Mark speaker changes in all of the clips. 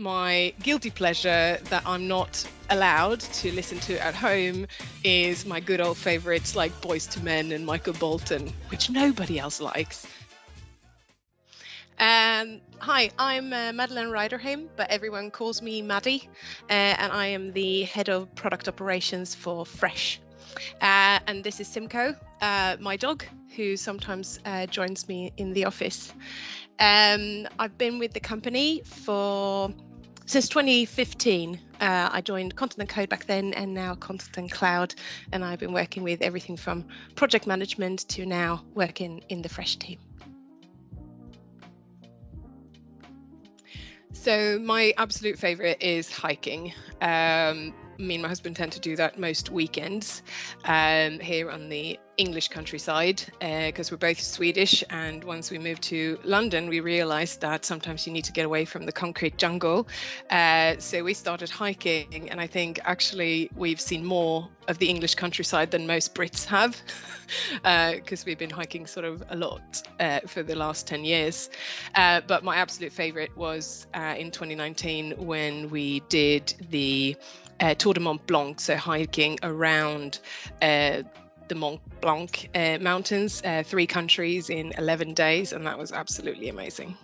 Speaker 1: my guilty pleasure that I'm not allowed to listen to at home is my good old favorites like Boys to Men and Michael Bolton, which nobody else likes. Hi, I'm Madeleine Ryderheim, but everyone calls me Maddie, and I am the head of product operations for Fresh. And this is Simcoe, my dog, who sometimes joins me in the office. I've been with the company since 2015. I joined Content & Code back then, and now Content & Cloud, and I've been working with everything from project management to now working in the Fresh team. So my absolute favorite is hiking. Me and my husband tend to do that most weekends here on the English countryside because we're both Swedish, and once we moved to London we realized that sometimes you need to get away from the concrete jungle, so we started hiking, and I think actually we've seen more of the English countryside than most Brits have because we've been hiking sort of a lot for the last 10 years, but my absolute favorite was in 2019 when we did the Tour de Mont Blanc, so hiking around the Mont Blanc mountains, 3 countries in 11 days, and that was absolutely amazing.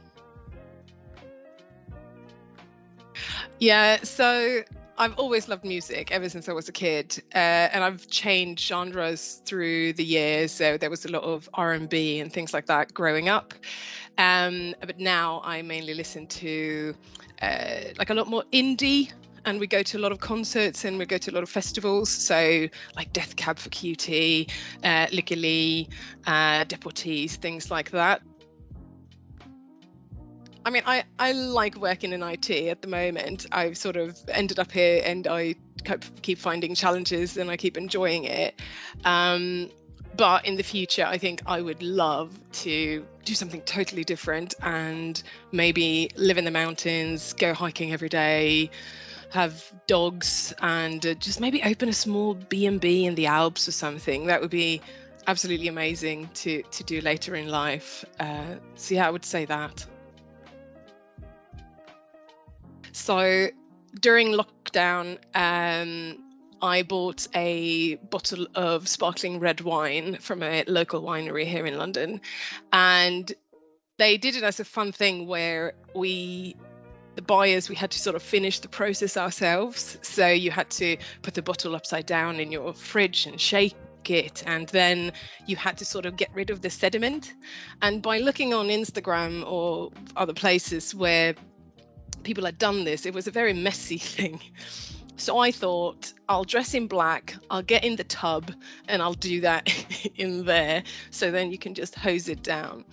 Speaker 1: Yeah, so I've always loved music ever since I was a kid, and I've changed genres through the years. So there was a lot of R&B and things like that growing up, but now I mainly listen to like a lot more indie. And we go to a lot of concerts and we go to a lot of festivals. So like Death Cab for Cutie, Licky Lee, Deportees, things like that. I mean, I like working in IT at the moment. I've sort of ended up here and I keep finding challenges and I keep enjoying it. But in the future, I think I would love to do something totally different and maybe live in the mountains, go hiking every day, have dogs, and just maybe open a small B&B in the Alps or something. That would be absolutely amazing to do later in life. So yeah, I would say that. So during lockdown, I bought a bottle of sparkling red wine from a local winery here in London, and they did it as a fun thing where the buyers, we had to sort of finish the process ourselves. So you had to put the bottle upside down in your fridge and shake it, and then you had to sort of get rid of the sediment. And by looking on Instagram or other places where people had done this, it was a very messy thing. So I thought, I'll dress in black, I'll get in the tub, and I'll do that in there. So then you can just hose it down.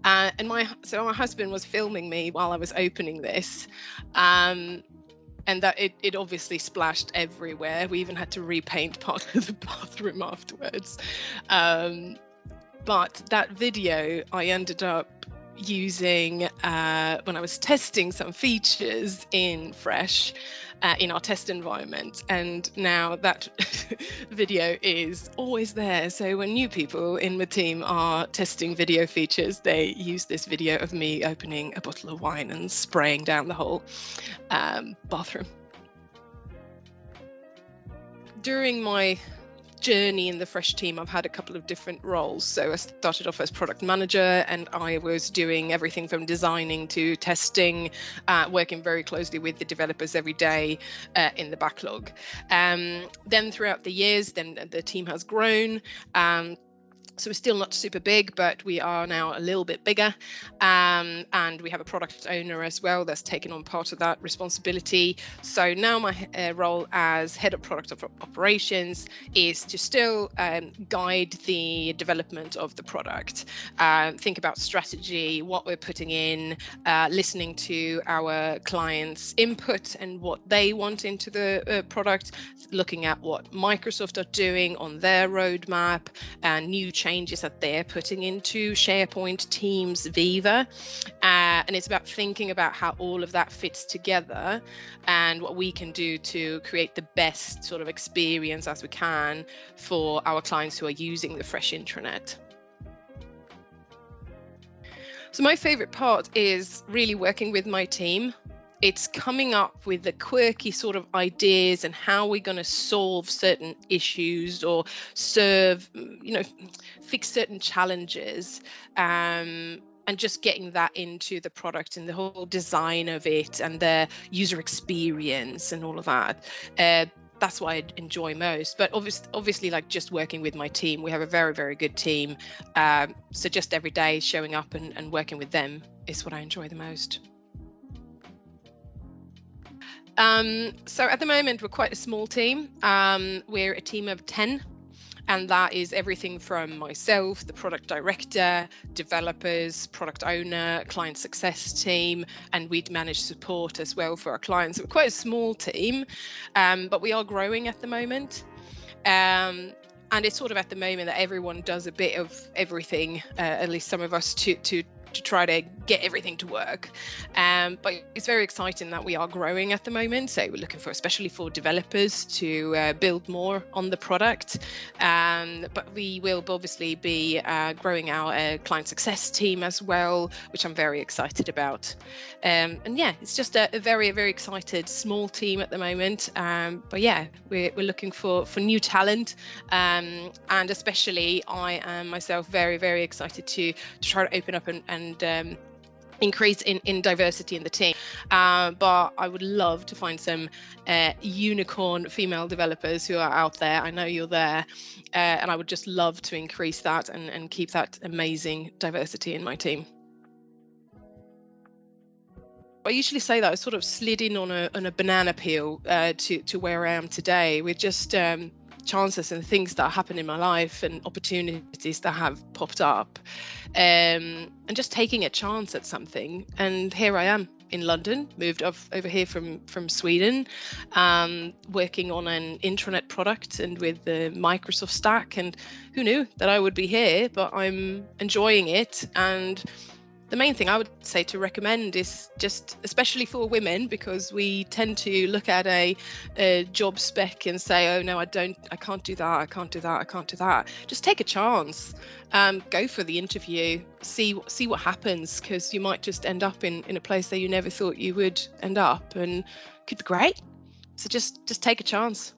Speaker 1: And my husband was filming me while I was opening this, and that it obviously splashed everywhere. We even had to repaint part of the bathroom afterwards. But that video I ended up using when I was testing some features in Fresh in our test environment, and now that video is always there. So when new people in the team are testing video features, they use this video of me opening a bottle of wine and spraying down the whole bathroom. During my journey in the Fresh team, I've had a couple of different roles. So I started off as product manager, and I was doing everything from designing to testing, working very closely with the developers every day in the backlog. Then throughout the years, then the team has grown. So we're still not super big, but we are now a little bit bigger. And we have a product owner as well that's taken on part of that responsibility. So now my role as head of product operations is to still guide the development of the product, think about strategy, what we're putting in, listening to our clients' input and what they want into the product, looking at what Microsoft are doing on their roadmap and new changes that they're putting into SharePoint, Teams, Viva. And it's about thinking about how all of that fits together and what we can do to create the best sort of experience as we can for our clients who are using the Fresh intranet. So my favorite part is really working with my team. it's coming up with the quirky sort of ideas and how we're going to solve certain issues or serve, fix certain challenges. And just getting that into the product and the whole design of it and the user experience and all of that. That's what I enjoy most. But obviously, like just working with my team, we have a very, very good team. So just every day showing up and working with them is what I enjoy the most. So at the moment, we're quite a small team. We're a team of 10. And that is everything from myself, the product director, developers, product owner, client success team, and we'd manage support as well for our clients. So we're quite a small team, but we are growing at the moment. And it's sort of at the moment that everyone does a bit of everything, at least some of us, to try to get everything to work. But it's very exciting that we are growing at the moment. So we're looking for, especially for developers, to build more on the product. But we will obviously be growing our client success team as well, which I'm very excited about. And yeah, it's just a very, very excited small team at the moment. But yeah, we're looking for new talent. And especially I am myself very, very excited to try to open up and increase in diversity in the team. But I would love to find some unicorn female developers who are out there. I know you're there, and I would just love to increase that and keep that amazing diversity in my team. I usually say that I sort of slid in on a banana peel to where I am today, with just chances and things that happen in my life and opportunities that have popped up, and just taking a chance at something. And here I am in London, moved over here from Sweden, working on an intranet product and with the Microsoft stack. And who knew that I would be here, but I'm enjoying it. And the main thing I would say to recommend is just, especially for women, because we tend to look at a job spec and say, oh no, I can't do that, I can't do that, I can't do that. Just take a chance, go for the interview, see what happens, because you might just end up in a place that you never thought you would end up, and could be great. So just take a chance.